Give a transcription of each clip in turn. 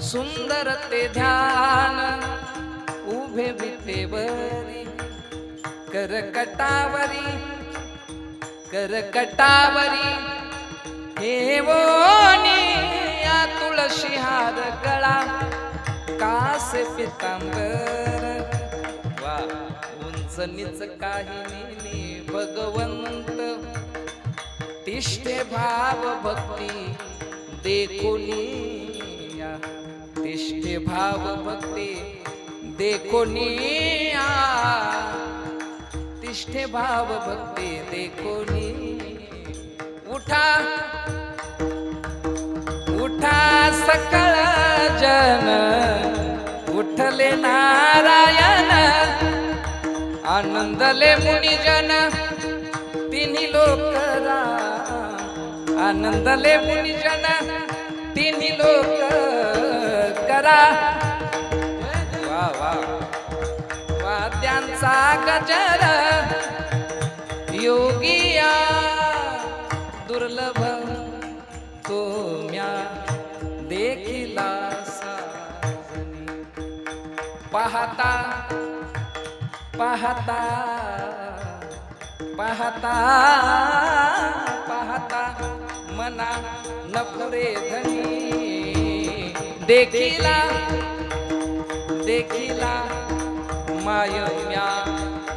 सुंदर ते ध्यान उभे विटेवरी करकटावरी ठेवोनी या तुळशी हार गळा कासे पितांबर वा उंच नीच काही नेली भगवंत तिष्ठे भाव भक्ती देखोनिया तिष्ठे भाव भक्ती देखोनिया तिष्ठे भाव भक्ती देखोनी उठा उठा सकळ जन उठले नारायण आनंदले मुनिजन तिन्ही लोकरा आनंदले मुनिजन तिन्ही लोक करा वा वा वाद्यांचा गजर योगिया दुर्लभ तो म्या देखिला साजनी पाहता पाहता पाहता पाहता मना नपुरे धनी देखिला देखिला मायम्या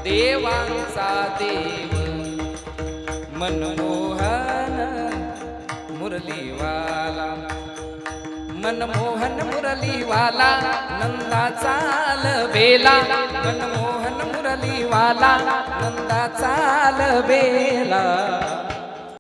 देवांचा देव मनमोहन मुरलीवाला मनमोहन मुरलीवाला नंदाचा बेला मनमोहन मुरलीवाला नंदाचा बेला